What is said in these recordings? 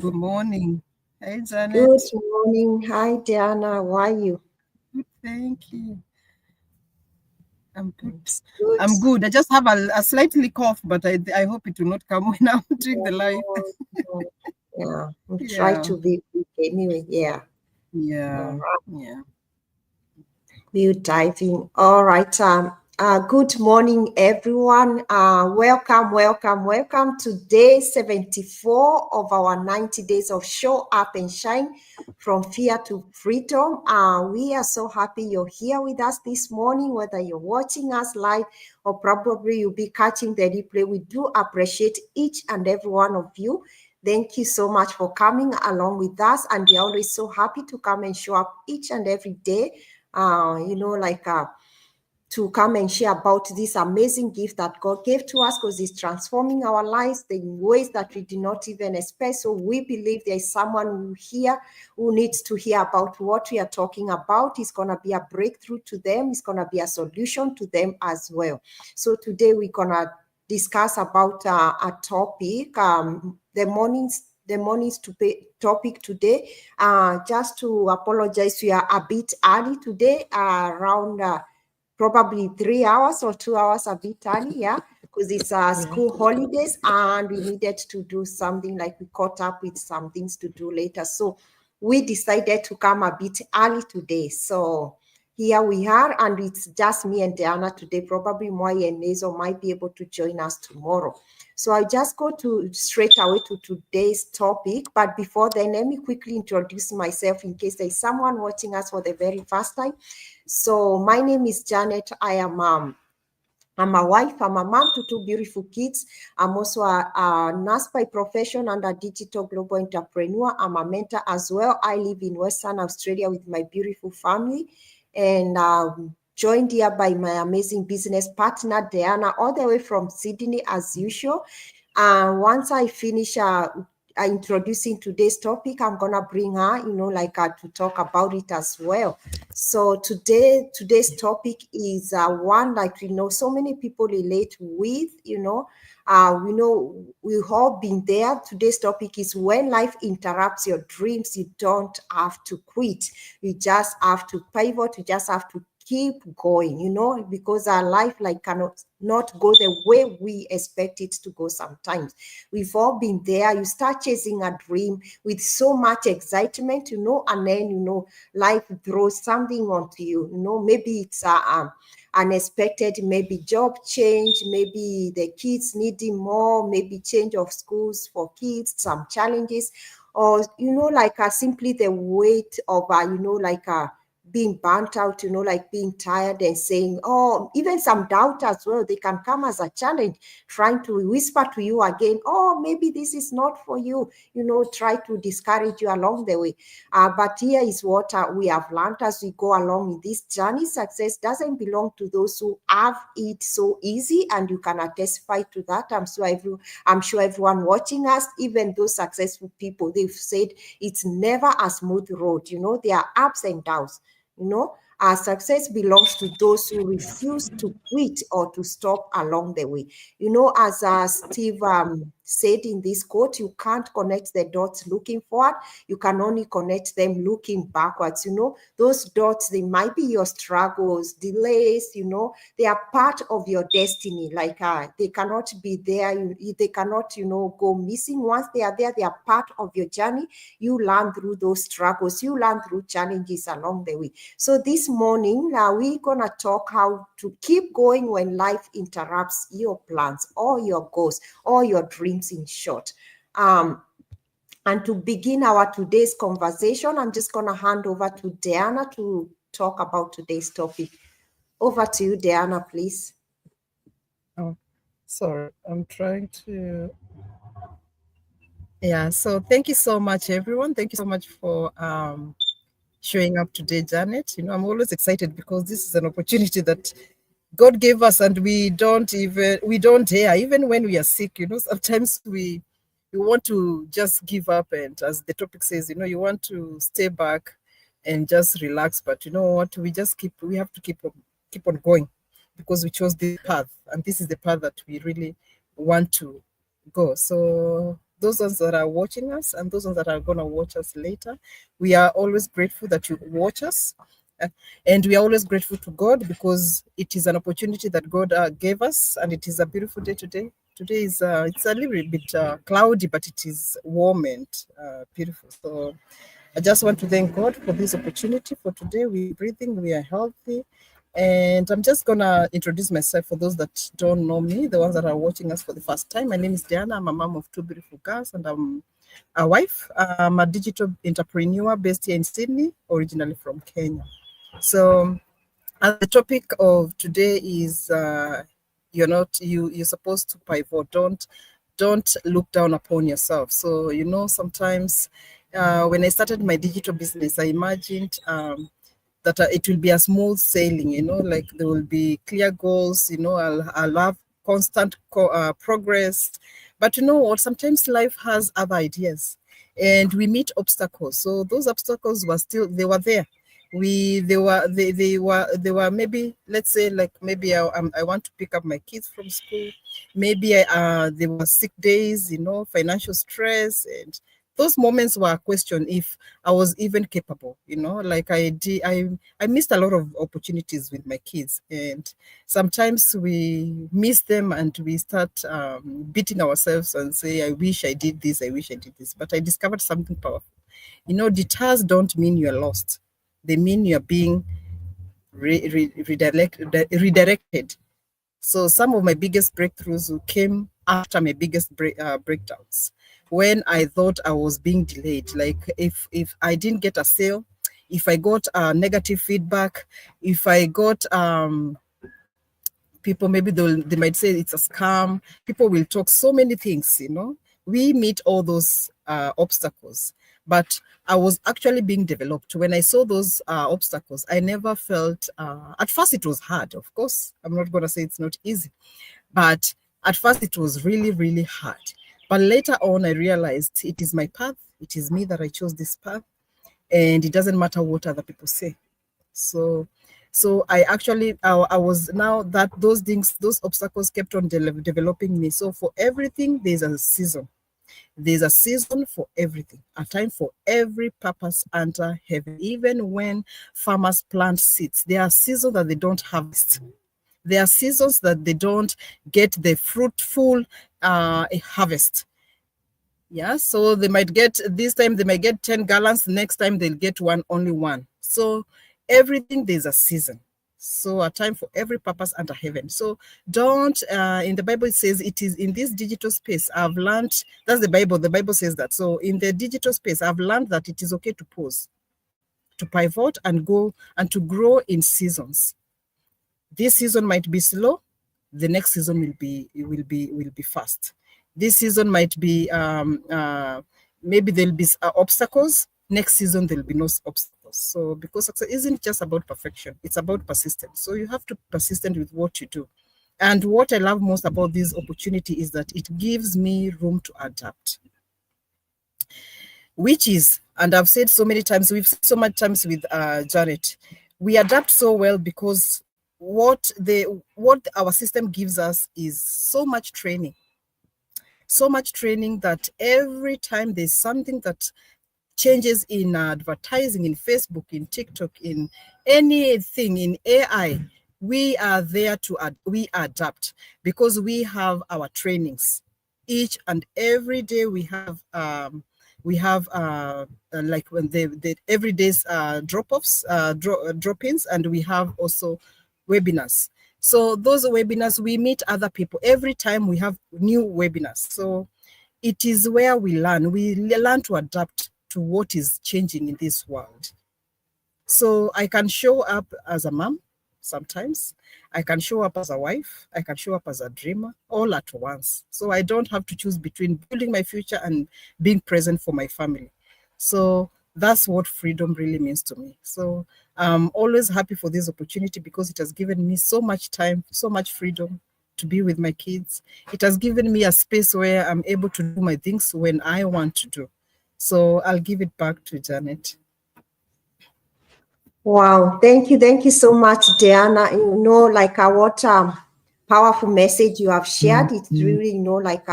Good morning. Hey, Jannet. Good morning. Hi, Diana. How are you? Good, thank you. I'm good. Good. I'm good. I just have a slightly cough, but I hope it will not come when I'm doing the live. Yeah, we'll try Yeah, to be quick anyway. Yeah. yeah, All right. yeah. We'll dive in. All right. Good morning, everyone. Welcome to day 74 of our 90 days of show up and shine from fear to freedom. We are so happy you're here with us this morning, whether you're watching us live or probably you'll be catching the replay. We do appreciate each and every one of you. Thank you so much for coming along with us. And we're always so happy to come and show up each and every day. To come and share about this amazing gift that God gave to us, because it's transforming our lives in ways that we did not even expect. So we believe there is someone who needs to hear about what we are talking about. It's going to be a breakthrough to them. It's going to be a solution to them as well. So today we're going to discuss about a topic, the morning's topic today. Just to apologize, we are a bit early today, around probably 3 hours or 2 hours a bit early, yeah, because it's school holidays and we needed to do something, like we caught up with some things to do later. So we decided to come a bit early today. So here we are, and it's just me and Diana today. Probably Moi and Nezo might be able to join us tomorrow. So I just go straight away to today's topic. But before then, let me quickly introduce myself in case there's someone watching us for the very first time. So my name is Jannet. I'm a wife. I'm a mom to 2 beautiful kids. I'm also a nurse by profession and a digital global entrepreneur. I'm a mentor as well. I live in Western Australia with my beautiful family, and joined here by my amazing business partner, Diana, all the way from Sydney as usual. Once I finish introducing today's topic, I'm gonna bring her, to talk about it as well. So today's topic is one that we know so many people relate with. We know we've all been there. Today's topic is when life interrupts your dreams, you don't have to quit. You just have to pivot. You just have to keep going, because our life cannot not go the way we expect it to go sometimes. We've all been there. You start chasing a dream with so much excitement, and then, life throws something onto you, maybe it's unexpected, maybe job change, maybe the kids needing more, maybe change of schools for kids, some challenges, or, simply the weight of, being burnt out, being tired and saying, oh, even some doubt as well, they can come as a challenge, trying to whisper to you again, oh, maybe this is not for you, try to discourage you along the way. But here is what we have learned as we go along in this journey. Success doesn't belong to those who have it so easy, and you can testify to that. I'm sure everyone watching us, even those successful people, they've said it's never a smooth road. There are ups and downs. Our success belongs to those who refuse to quit or to stop along the way. As Steve said in this quote, you can't connect the dots looking forward. You can only connect them looking backwards. Those dots, they might be your struggles, delays, they are part of your destiny. They cannot be there. They cannot, go missing. Once they are there, they are part of your journey. You learn through those struggles. You learn through challenges along the way. So this morning, we're going to talk how to keep going when life interrupts your plans or your goals or your dreams, in short. And to begin our today's conversation, I'm just going to hand over to Diana to talk about today's topic. Over to you, Diana, please. Oh, sorry. I'm trying to. Yeah. So thank you so much, everyone. Thank you so much for showing up today, Jannet. I'm always excited because this is an opportunity that God gave us, and we don't dare, even when we are sick. Sometimes we want to just give up, and as the topic says, you want to stay back and just relax. But you know what? We have to keep on going, because we chose this path, and this is the path that we really want to go. So those ones that are watching us and those ones that are going to watch us later. We are always grateful that you watch us. And we are always grateful to God because it is an opportunity that God gave us, and it is a beautiful day today. Today is it's a little bit cloudy, but it is warm and beautiful. So I just want to thank God for this opportunity. For today, we are breathing, we are healthy. And I'm just going to introduce myself for those that don't know me, the ones that are watching us for the first time. My name is Diana. I'm a mom of two beautiful girls, and I'm a wife. I'm a digital entrepreneur based here in Sydney, originally from Kenya. So, and the topic of today is you're supposed to pivot. Don't look down upon yourself. So sometimes when I started my digital business, I imagined that it will be a smooth sailing. Like there will be clear goals. I'll have constant progress. But you know what? Sometimes life has other ideas, and we meet obstacles. So those obstacles they were there. They were maybe, let's say, like maybe I want to pick up my kids from school. Maybe there were sick days, financial stress, and those moments were a question if I was even capable. Like I missed a lot of opportunities with my kids, and sometimes we miss them and we start beating ourselves and say, I wish I did this, I wish I did this. But I discovered something powerful. Detours don't mean you're lost. They mean you're being redirected. So some of my biggest breakthroughs came after my biggest breakdowns, when I thought I was being delayed. Like if I didn't get a sale, if I got negative feedback, if I got people, maybe they might say it's a scam. People will talk so many things. We meet all those obstacles, but I was actually being developed. When I saw those obstacles, I never felt, at first it was hard. Of course, I'm not going to say it's not easy, but at first it was really, really hard. But later on, I realized it is my path. It is me that I chose this path, and it doesn't matter what other people say. So I actually, I was, now that those things, those obstacles kept on developing me. So for everything, there's a season. There's a season for everything, a time for every purpose under heaven. Even when farmers plant seeds, there are seasons that they don't harvest. There are seasons that they don't get the fruitful harvest. Yeah, so they might get, this time they might get 10 gallons, next time they'll get only one. So everything, there's a season. So a time for every purpose under heaven. So don't, in the Bible, it says it is in this digital space, I've learned, that's the Bible says that. So in the digital space, I've learned that it is okay to pause, to pivot and go and to grow in seasons. This season might be slow, the next season will be fast. This season might be maybe there'll be obstacles. Next season there'll be no obstacles. So because success isn't just about perfection, it's about persistence. So you have to be persistent with what you do. And what I love most about this opportunity is that it gives me room to adapt. Which is, and I've said so many times, we've said so much times with Jannet, we adapt so well because what our system gives us is so much training that every time there's something that changes in advertising, in Facebook, in TikTok, in anything, in AI, we are there to we adapt because we have our trainings. Each and every day we have like when the everyday's drop-offs, drop-ins, and we have also webinars. So those webinars, we meet other people. Every time we have new webinars. So it is where we learn. We learn to adapt to what is changing in this world. So I can show up as a mom sometimes. I can show up as a wife. I can show up as a dreamer all at once. So I don't have to choose between building my future and being present for my family. So that's what freedom really means to me. So I'm always happy for this opportunity because it has given me so much time, so much freedom to be with my kids. It has given me a space where I'm able to do my things when I want to do. So I'll give it back to Jannet. Wow, thank you so much, Diana. Like what powerful message you have shared. It really, like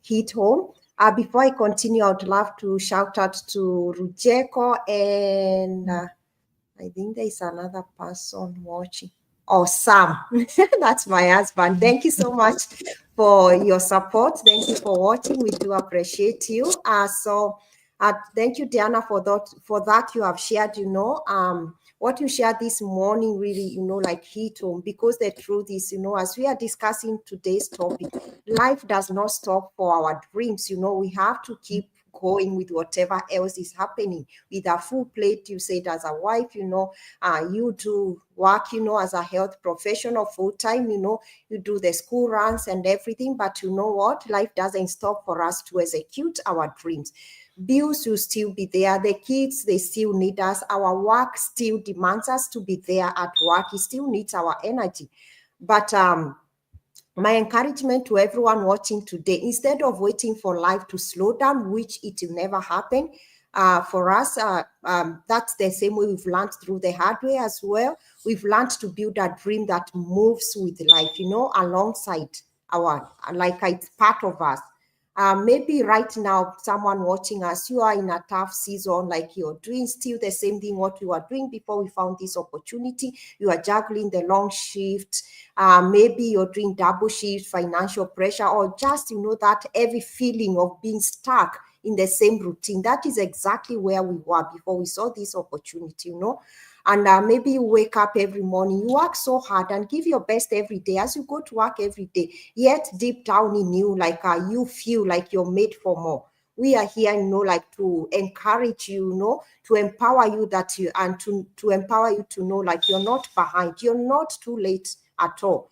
hit home. Before I continue, I would love to shout out to Rujeko and I think there is another person watching. Oh, Sam. That's my husband. Thank you so much for your support. Thank you for watching. We do appreciate you. Thank you, Diana, for that you have shared, what you shared this morning really, like hit home, because the truth is, as we are discussing today's topic, life does not stop for our dreams. We have to keep going with whatever else is happening with a full plate. You said as a wife, you do work, as a health professional full time, you do the school runs and everything. But you know what? Life doesn't stop for us to execute our dreams. Bills will still be there. The kids, they still need us. Our work still demands us to be there at work. It still needs our energy. But my encouragement to everyone watching today, instead of waiting for life to slow down, which it will never happen, for us, that's the same way we've learned through the hard way as well. We've learned to build a dream that moves with life, alongside like it's part of us. Maybe right now, someone watching us, you are in a tough season, like you're doing still the same thing what we were doing before we found this opportunity. You are juggling the long shift. Maybe you're doing double shift, financial pressure, or just, that heavy feeling of being stuck in the same routine. That is exactly where we were before we saw this opportunity, And maybe you wake up every morning, you work so hard and give your best every day as you go to work every day. Yet deep down in you, like you feel like you're made for more. We are here, like to encourage you, to empower you to empower you to know, like you're not behind, you're not too late at all.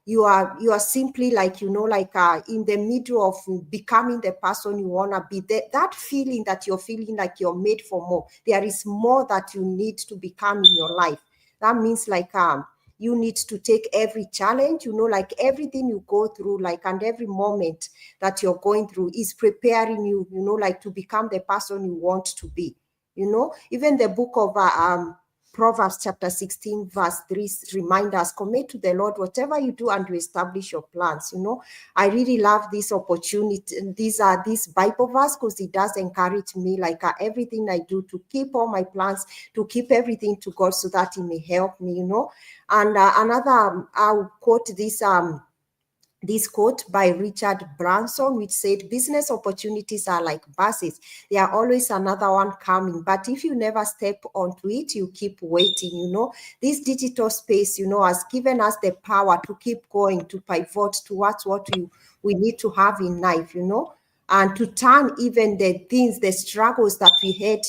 You are simply like, in the middle of becoming the person you want to be. That feeling that you're feeling like you're made for more. There is more that you need to become in your life. That means like you need to take every challenge, like everything you go through, like, and every moment that you're going through is preparing you, like to become the person you want to be. Even the book of Proverbs chapter 16 verse 3 remind us, commit to the Lord whatever you do and you establish your plans. I really love this opportunity. This Bible verse, because it does encourage me, like everything I do, to keep all my plans, to keep everything to God so that He may help me, And I'll quote this quote by Richard Branson, which said, business opportunities are like buses. There are always another one coming. But if you never step onto it, you keep waiting, This digital space, has given us the power to keep going, to pivot towards what we need to have in life, and to turn even the struggles that we had,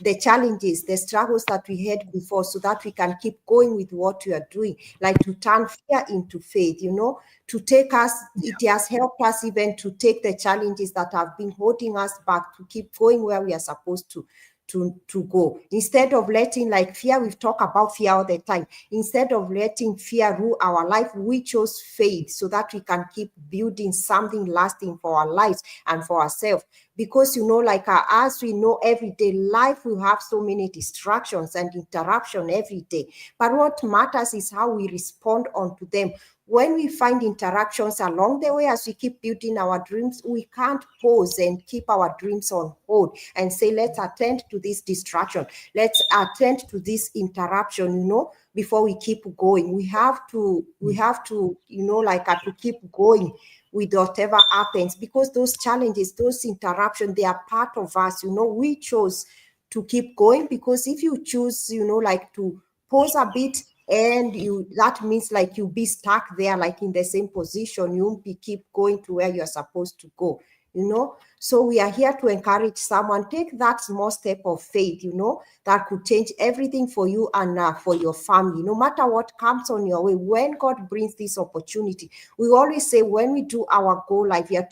the challenges, the struggles that we had before, so that we can keep going with what we are doing, like to turn fear into faith, to take us, it has helped us even to take the challenges that have been holding us back, to keep going where we are supposed to go. Instead of letting, like, fear, we've talked about fear all the time. Instead of letting fear rule our life, we chose faith so that we can keep building something lasting for our lives and for ourselves. Because, like as we know, everyday life will have so many distractions and interruption every day. But what matters is how we respond onto them. When we find interactions along the way, as we keep building our dreams, we can't pause and keep our dreams on hold and say, let's attend to this distraction. Let's attend to this interruption, before we keep going. We have to, to keep going with whatever happens, because those challenges, those interruptions, they are part of us. We chose to keep going, because if you choose, like to pause a bit, and that means like you'll be stuck there, like in the same position. You won't keep going to where you're supposed to go. So we are here to encourage someone, take that small step of faith, that could change everything for you and for your family. No matter what comes on your way, when God brings this opportunity, we always say, when we do our goal life, we are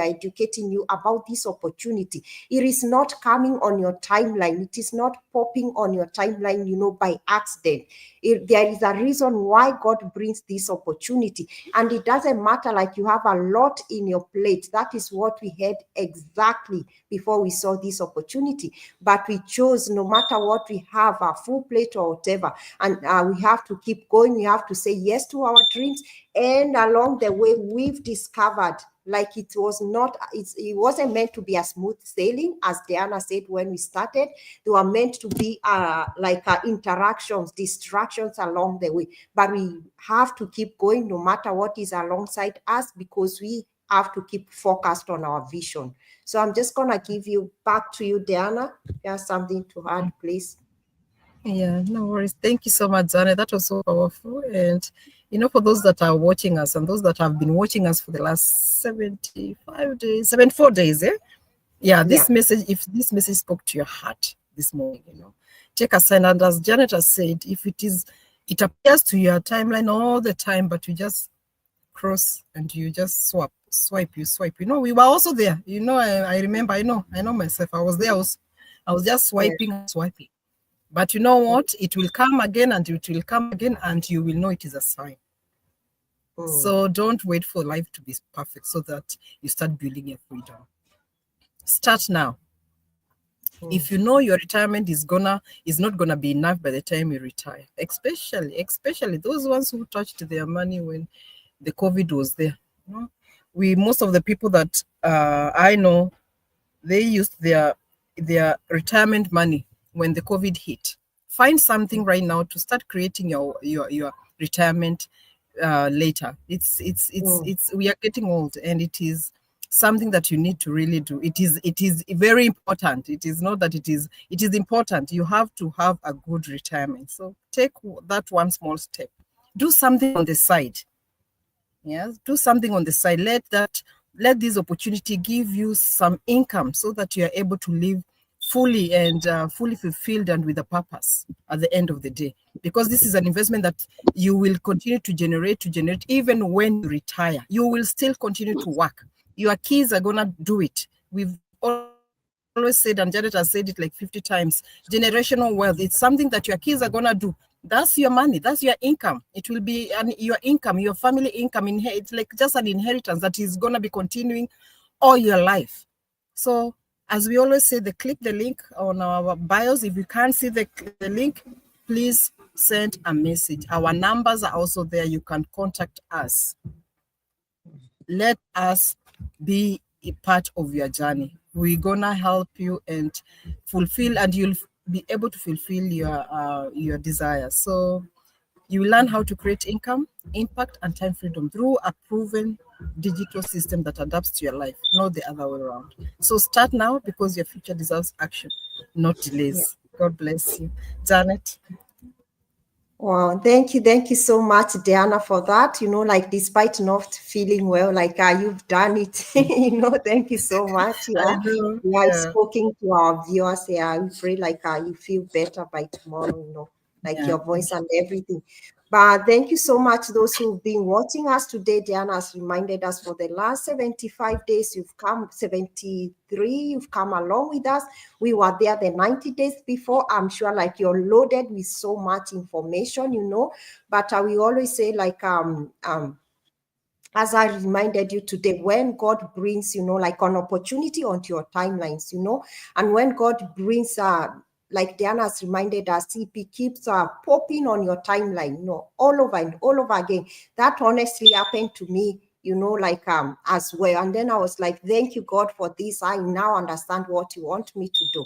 educating you about this opportunity. It is not coming on your timeline. It is not popping on your timeline, by accident. There is a reason why God brings this opportunity, and it doesn't matter like you have a lot in your plate. That is what we had exactly before we saw this opportunity. But we chose, no matter what we have, a full plate or whatever, and we have to keep going. We have to say yes to our dreams. And along the way, we've discovered, like, it wasn't meant to be a smooth sailing, as Diana said when we started. They were meant to be interactions, distractions along the way. But we have to keep going no matter what is alongside us, because we have to keep focused on our vision. So I'm just gonna give you back to you, Diana. You have something to add, please. Yeah, no worries. Thank you so much, Janet. That was so powerful. And, for those that are watching us and those that have been watching us for the last 74 days, Yeah, this message, if this message spoke to your heart this morning, take a sign. And as Janet has said, if it appears to your timeline all the time, but you just cross and you just swipe. We were also there. I remember, I know myself. I was there. I was just swiping and swiping. But you know what? It will come again and it will come again, and you will know it is a sign. So don't wait for life to be perfect so that you start building your freedom. Start now. If you know your retirement is not gonna be enough by the time you retire, especially those ones who touched their money when the COVID was there. Most of the people that I know, they used their retirement money when the COVID hit. Find something right now to start creating your retirement later. It's we are getting old, and it is something that you need to really do. It is very important. It is not that it is important. You have to have a good retirement. So take that one small step. Do something on the side. Yes, do something on the side. Let this opportunity give you some income so that you are able to live fully and fully fulfilled and with a purpose at the end of the day. Because this is an investment that you will continue to generate even when you retire. You will still continue to work. Your kids are gonna do it. We've always said, and Janet has said it like 50 times, generational wealth. It's something that your kids are gonna do. That's your money. That's your income. It will be your income, your family income. It's like just an inheritance that is gonna be continuing all your life. So, as we always say, click the link on our bios. If you can't see the link, please send a message. Our numbers are also there. You can contact us. Let us be a part of your journey. We're gonna help you and fulfill, and you'll be able to fulfill your desires. So you learn how to create income, impact, and time freedom through a proven digital system that adapts to your life, not the other way around. So start now, because your future deserves action, not delays. God bless you. Janet. Wow, thank you so much, Diana, for that. Like, despite not feeling well, like, you've done it. Thank you so much. I know. It's spoken to our viewers. We pray like you feel better by tomorrow, like your voice and everything. But thank you so much, those who've been watching us today. Diana has reminded us, for the last 75 days, you've come, 73, you've come along with us. We were there the 90 days before. I'm sure like you're loaded with so much information, but we always say, like, as I reminded you today, when God brings, like an opportunity onto your timelines, and when God brings, like Diana has reminded us, if he keeps popping on your timeline, all over and all over again. That honestly happened to me, like as well. And then I was like, thank you, God, for this. I now understand what you want me to do.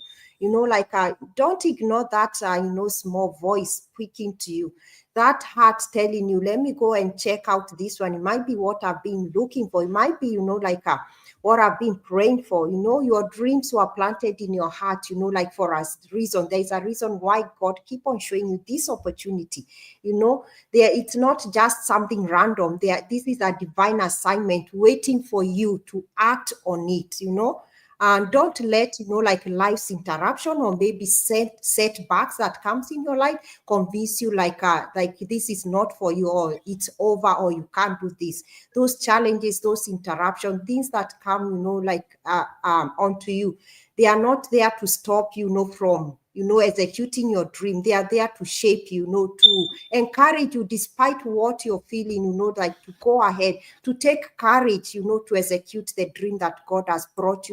Like, don't ignore that, small voice speaking to you. That heart telling you, let me go and check out this one. It might be what I've been looking for. It might be, like what I've been praying for. Your dreams were planted in your heart, like for a reason. There's a reason why God keep on showing you this opportunity. It's not just something random. This is a divine assignment waiting for you to act on it, and don't let, like life's interruption or maybe setbacks that comes in your life convince you like this is not for you, or it's over, or you can't do this. Those challenges, those interruptions, things that come, like onto you, they are not there to stop you, from executing your dream. They are there to shape you, to encourage you despite what you're feeling, like to go ahead, to take courage, to execute the dream that God has brought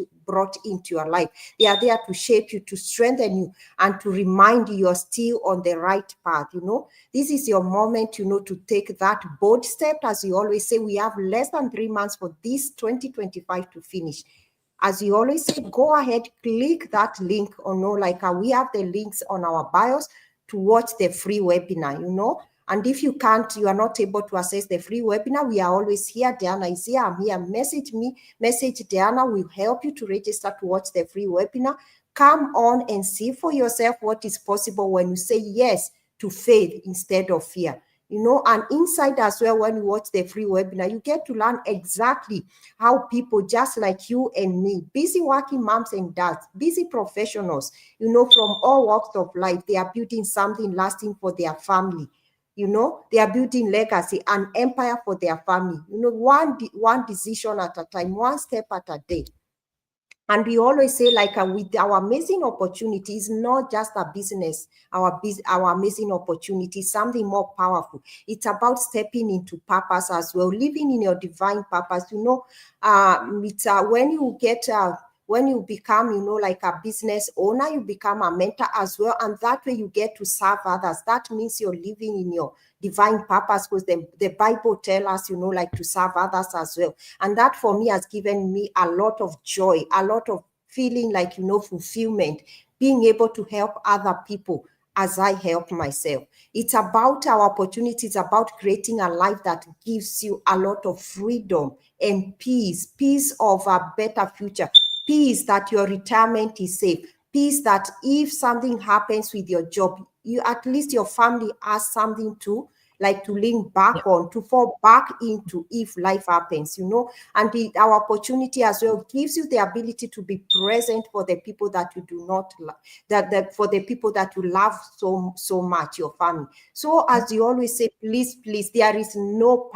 into your life. They are there to shape you, to strengthen you, and to remind you you're still on the right path. This is your moment, to take that bold step. As you always say, we have less than 3 months for this 2025 to finish. As you always say, go ahead, click that link, we have the links on our bios to watch the free webinar, And if you are not able to access the free webinar, we are always here. Diana is here. I'm here. Message me, message Diana. We'll help you to register to watch the free webinar. Come on and see for yourself what is possible when you say yes to faith instead of fear. And inside as well, when you watch the free webinar, you get to learn exactly how people just like you and me, busy working moms and dads, busy professionals, from all walks of life, they are building something lasting for their family. They are building legacy, an empire for their family, one decision at a time, one step at a day. And we always say, with our amazing opportunity, it's not just a business, our amazing opportunity, something more powerful. It's about stepping into purpose as well, living in your divine purpose. It's when you become, like a business owner, you become a mentor as well. And that way you get to serve others. That means you're living in your divine purpose, because the Bible tells us, to serve others as well. And that for me has given me a lot of joy, a lot of feeling like, fulfillment, being able to help other people as I help myself. It's about our opportunity. It's about creating a life that gives you a lot of freedom and peace of a better future, peace that your retirement is safe, peace that if something happens with your job, at least your family has something to lean back on, to fall back into if life happens, and our opportunity as well gives you the ability to be present for the people that you do not that for the people that you love so much, your family. So as you always say, please, there is no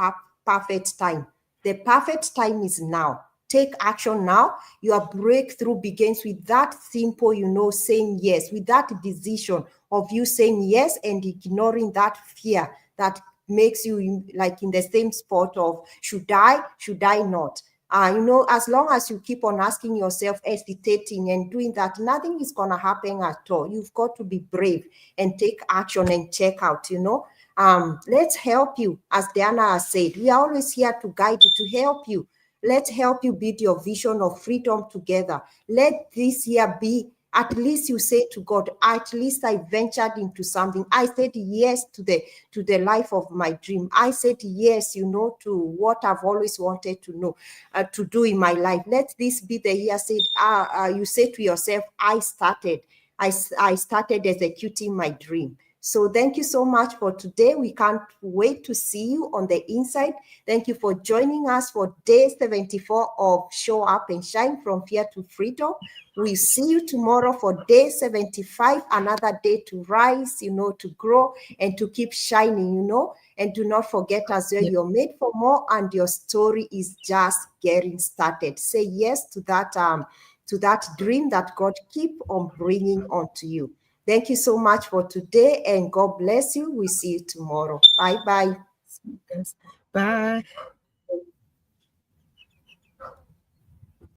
perfect time. The perfect time is now. Take action now. Your breakthrough begins with that simple, saying yes, with that decision of you saying yes and ignoring that fear that makes you in the same spot of should I not? As long as you keep on asking yourself, hesitating and doing that, nothing is going to happen at all. You've got to be brave and take action and check out, let's help you. As Diana has said, we are always here to guide you, to help you. Let's help you build your vision of freedom together. Let this year be, at least you say to God, at least I ventured into something. I said yes to the life of my dream. I said yes, to what I've always wanted to do in my life. Let this be the year you say to yourself, I started executing my dream. So thank you so much for today. We can't wait to see you on the inside. Thank you for joining us for day 74 of Show Up and Shine from Fear to Freedom. We'll see you tomorrow for day 75, another day to rise, to grow and to keep shining, And do not forget as well, you're made for more and your story is just getting started. Say yes to that dream that God keep on bringing onto you. Thank you so much for today and God bless you. We'll see you tomorrow. Bye-bye. Bye.